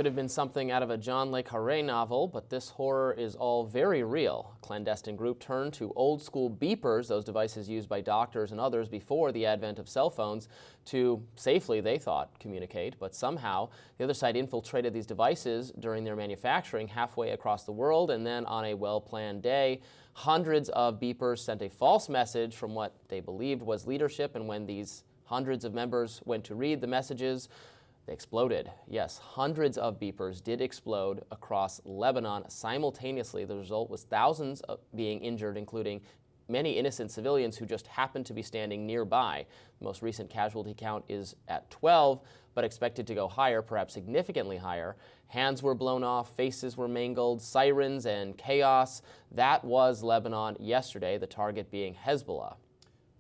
could have been something out of a John le Carré novel, but this horror is all very real. A clandestine group turned to old-school beepers, those devices used by doctors and others before the advent of cell phones, to safely, they thought, communicate. But somehow, the other side infiltrated these devices during their manufacturing halfway across the world, and then on a well-planned day, hundreds of beepers sent a false message from what they believed was leadership, and when these hundreds of members went to read the messages, they exploded. Yes, hundreds of beepers did explode across Lebanon simultaneously. The result was thousands being injured, including many innocent civilians who just happened to be standing nearby. The most recent casualty count is at 12, but expected to go higher, perhaps significantly higher. Hands were blown off, faces were mangled, sirens and chaos. That was Lebanon yesterday, the target being Hezbollah.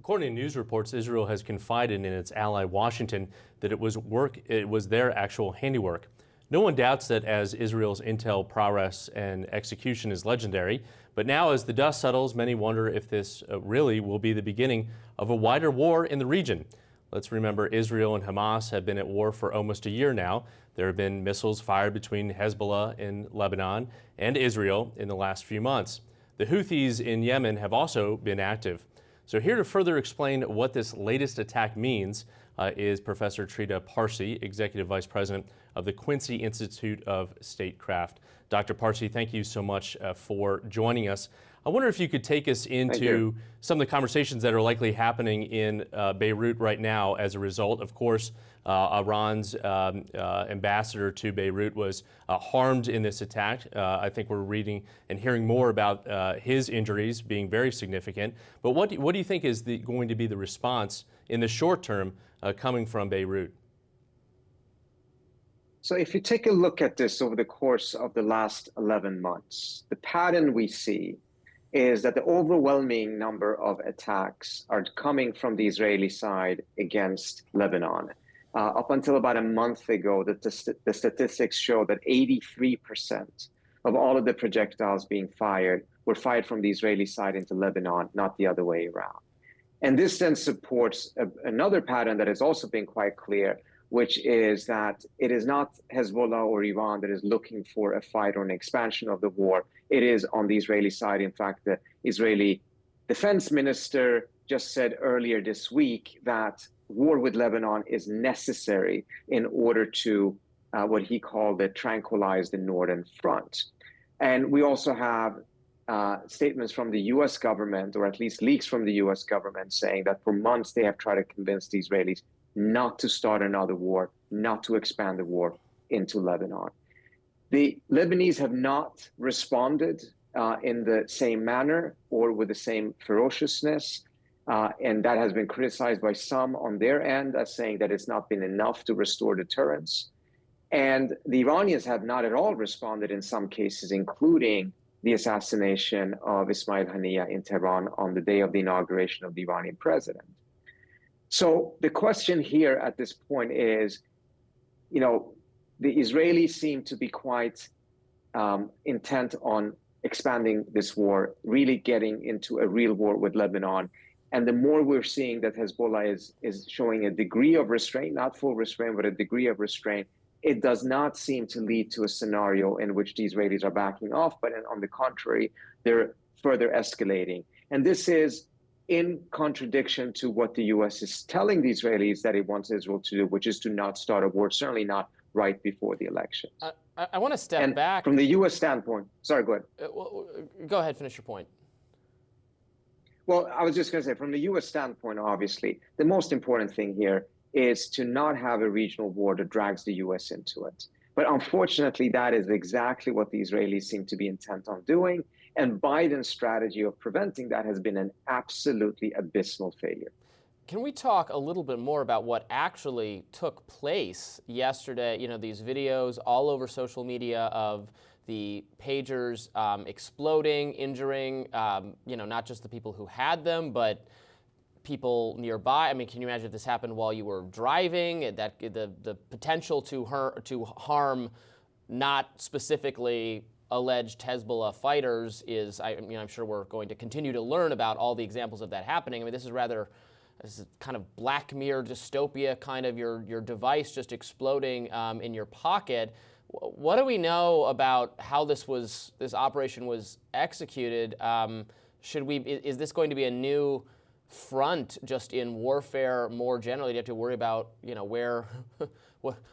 According to news reports, Israel has confided in its ally Washington that it was their actual handiwork. No one doubts that, as Israel's intel prowess and execution is legendary. But now, as the dust settles, many wonder if this really will be the beginning of a wider war in the region. Let's remember, Israel and Hamas have been at war for almost a year now. There have been missiles fired between Hezbollah in Lebanon and Israel in the last few months. The Houthis in Yemen have also been active. So here to further explain what this latest attack means is Professor Trita Parsi, Executive Vice President of the Quincy Institute of Statecraft. Dr. Parsi, thank you so much for joining us. I wonder if you could take us into some of the conversations that are likely happening in Beirut right now as a result. Of course, Iran's ambassador to Beirut was harmed in this attack. I think we're reading and hearing more about his injuries being very significant. But what do you think is going to be the response in the short term coming from Beirut? So if you take a look at this over the course of the last 11 months, the pattern we see is that the overwhelming number of attacks are coming from the Israeli side against Lebanon. Up until about a month ago, the statistics show that 83% of all of the projectiles being fired were fired from the Israeli side into Lebanon, not the other way around. And this then supports another pattern that has also been quite clear, which is that it is not Hezbollah or Iran that is looking for a fight or an expansion of the war. It is on the Israeli side. In fact, the Israeli defense minister just said earlier this week that war with Lebanon is necessary in order to what he called tranquilize the northern front. And we also have statements from the U.S. government, or at least leaks from the U.S. government, saying that for months they have tried to convince the Israelis not to start another war, not to expand the war into Lebanon. The Lebanese have not responded in the same manner or with the same ferociousness, and that has been criticized by some on their end as saying that it's not been enough to restore deterrence. And the Iranians have not at all responded in some cases, including the assassination of Ismail Haniyeh in Tehran on the day of the inauguration of the Iranian president. So the question here at this point is, the Israelis seem to be quite intent on expanding this war, really getting into a real war with Lebanon. And the more we're seeing that Hezbollah is showing a degree of restraint, not full restraint, but a degree of restraint, it does not seem to lead to a scenario in which the Israelis are backing off, but on the contrary, they're further escalating. And this is in contradiction to what the U.S. is telling the Israelis that it wants Israel to do, which is to not start a war, certainly not right before the elections. I want to step back. From the U.S. standpoint, sorry, go ahead. Go ahead, finish your point. Well, I was just going to say, from the U.S. standpoint, obviously, the most important thing here is to not have a regional war that drags the U.S. into it. But unfortunately, that is exactly what the Israelis seem to be intent on doing. And Biden's strategy of preventing that has been an absolutely abysmal failure. Can we talk a little bit more about what actually took place yesterday? These videos all over social media of the pagers exploding, injuring, not just the people who had them, but people nearby. I mean, can you imagine if this happened while you were driving? That the potential to harm not specifically alleged Hezbollah fighters is, I'm sure we're going to continue to learn about all the examples of that happening. I mean, this is kind of Black Mirror dystopia, kind of your device just exploding in your pocket. What do we know about how this operation was executed? Is this going to be a new front just in warfare more generally? Do you have to worry about, where,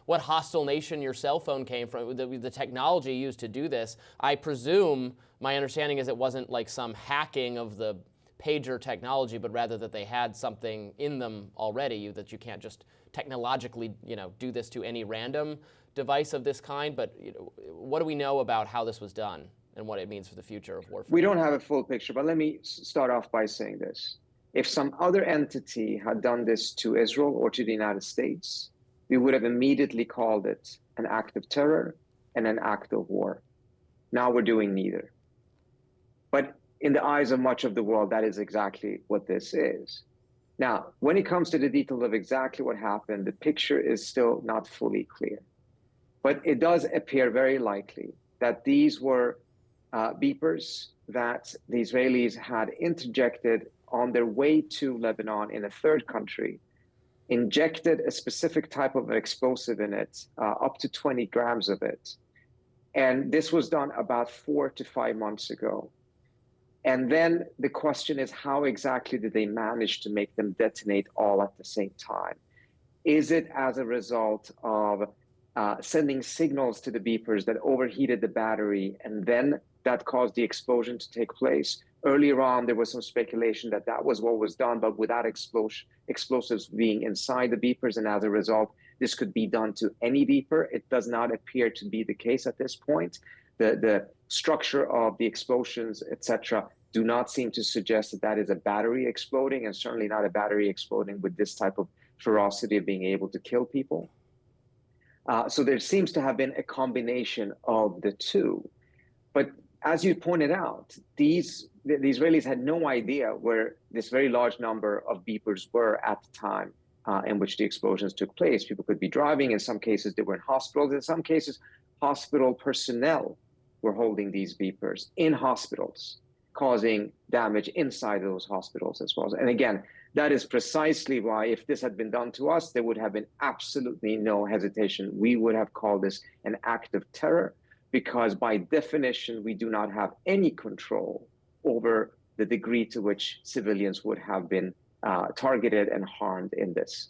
what hostile nation your cell phone came from, the technology used to do this? I presume, my understanding is it wasn't like some hacking of the pager technology, but rather that they had something in them already, that you can't just technologically, do this to any random device of this kind. But what do we know about how this was done and what it means for the future of warfare? We don't have a full picture, but let me start off by saying this. If some other entity had done this to Israel or to the United States, we would have immediately called it an act of terror and an act of war. Now we're doing neither. But in the eyes of much of the world, that is exactly what this is. Now, when it comes to the detail of exactly what happened, the picture is still not fully clear. But it does appear very likely that these were beepers that the Israelis had interjected on their way to Lebanon in a third country, injected a specific type of explosive in it, up to 20 grams of it. And this was done about 4 to 5 months ago. And then the question is, how exactly did they manage to make them detonate all at the same time? Is it as a result of sending signals to the beepers that overheated the battery and then that caused the explosion to take place? Earlier on, there was some speculation that that was what was done, but without explosives being inside the beepers. And as a result, this could be done to any beeper. It does not appear to be the case at this point. The structure of the explosions, etc., do not seem to suggest that that is a battery exploding, and certainly not a battery exploding with this type of ferocity of being able to kill people. So there seems to have been a combination of the two. But as you pointed out, the Israelis had no idea where this very large number of beepers were at the time in which the explosions took place. People could be driving. In some cases, they were in hospitals. In some cases, hospital personnel were holding these beepers in hospitals, causing damage inside those hospitals as well. And again, that is precisely why, if this had been done to us, there would have been absolutely no hesitation. We would have called this an act of terror, because by definition, we do not have any control over the degree to which civilians would have been targeted and harmed in this.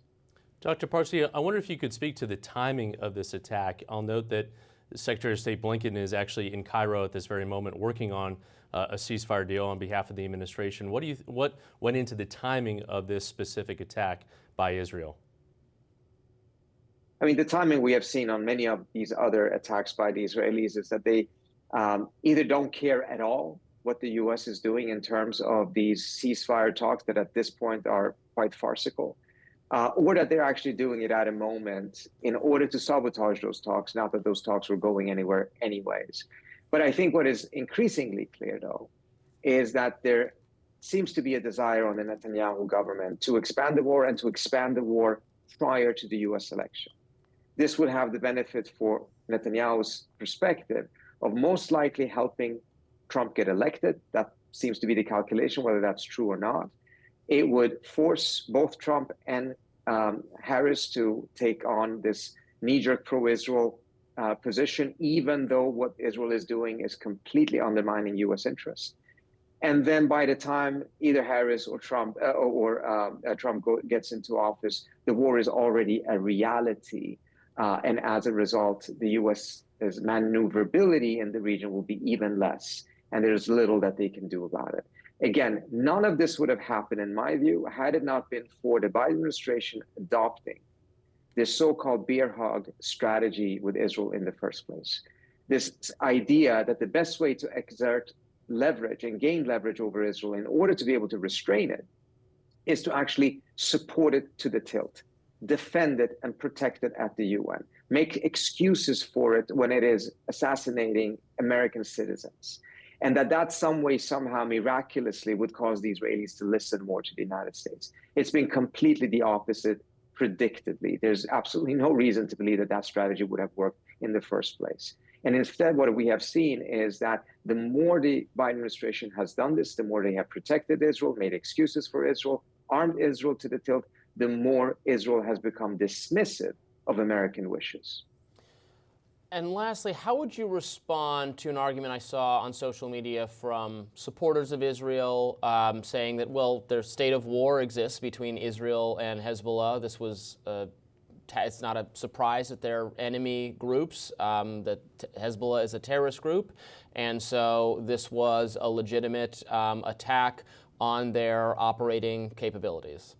Dr. Parsi, I wonder if you could speak to the timing of this attack. I'll note that Secretary of State Blinken is actually in Cairo at this very moment working on a ceasefire deal on behalf of the administration. What went into the timing of this specific attack by Israel? I mean, the timing we have seen on many of these other attacks by the Israelis is that they either don't care at all what the U.S. is doing in terms of these ceasefire talks that at this point are quite farcical, or that they're actually doing it at a moment in order to sabotage those talks, not that those talks were going anywhere anyways. But I think what is increasingly clear, though, is that there seems to be a desire on the Netanyahu government to expand the war and to expand the war prior to the U.S. election. This would have the benefit for Netanyahu's perspective of most likely helping Trump get elected. That seems to be the calculation, whether that's true or not. It would force both Trump and Harris to take on this knee-jerk pro-Israel position, even though what Israel is doing is completely undermining U.S. interests. And then by the time either Harris or Trump gets into office, the war is already a reality. And as a result, the U.S.'s maneuverability in the region will be even less. And there's little that they can do about it. Again, none of this would have happened, in my view, had it not been for the Biden administration adopting this so-called bear hug strategy with Israel in the first place. This idea that the best way to exert leverage and gain leverage over Israel in order to be able to restrain it is to actually support it to the tilt, defend it and protect it at the UN, make excuses for it when it is assassinating American citizens. And that some way, somehow, miraculously would cause the Israelis to listen more to the United States. It's been completely the opposite, predictably. There's absolutely no reason to believe that that strategy would have worked in the first place. And instead, what we have seen is that the more the Biden administration has done this, the more they have protected Israel, made excuses for Israel, armed Israel to the tilt, the more Israel has become dismissive of American wishes. And lastly, how would you respond to an argument I saw on social media from supporters of Israel saying that, well, their state of war exists between Israel and Hezbollah? This was it's not a surprise that they're enemy groups, that Hezbollah is a terrorist group, and so this was a legitimate attack on their operating capabilities.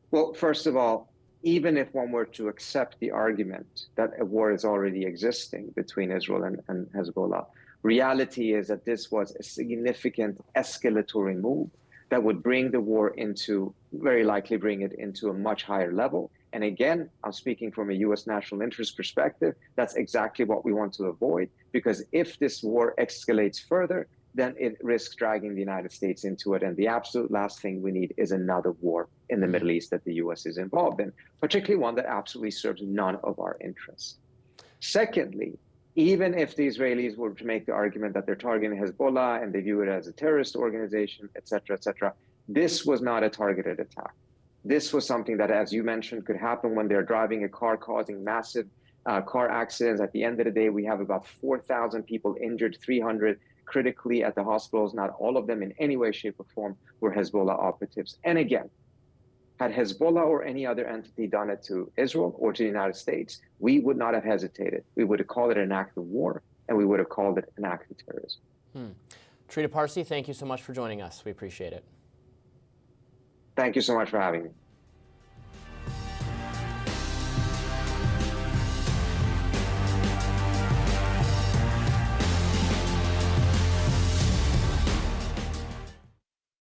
Well, first of all, even if one were to accept the argument that a war is already existing between Israel and Hezbollah, reality is that this was a significant escalatory move that would bring the war very likely bring it into a much higher level. And again, I'm speaking from a U.S. national interest perspective. That's exactly what we want to avoid, because if this war escalates further, then it risks dragging the United States into it. And the absolute last thing we need is another war in the Middle East that the U.S. is involved in, particularly one that absolutely serves none of our interests. Secondly, even if the Israelis were to make the argument that they're targeting Hezbollah and they view it as a terrorist organization, et cetera, this was not a targeted attack. This was something that, as you mentioned, could happen when they're driving a car, causing massive car accidents. At the end of the day, we have about 4,000 people injured, 300 critically at the hospitals. Not all of them in any way, shape, or form were Hezbollah operatives. And again, had Hezbollah or any other entity done it to Israel or to the United States, we would not have hesitated. We would have called it an act of war, and we would have called it an act of terrorism. Trita Parsi, thank you so much for joining us. We appreciate it. Thank you so much for having me.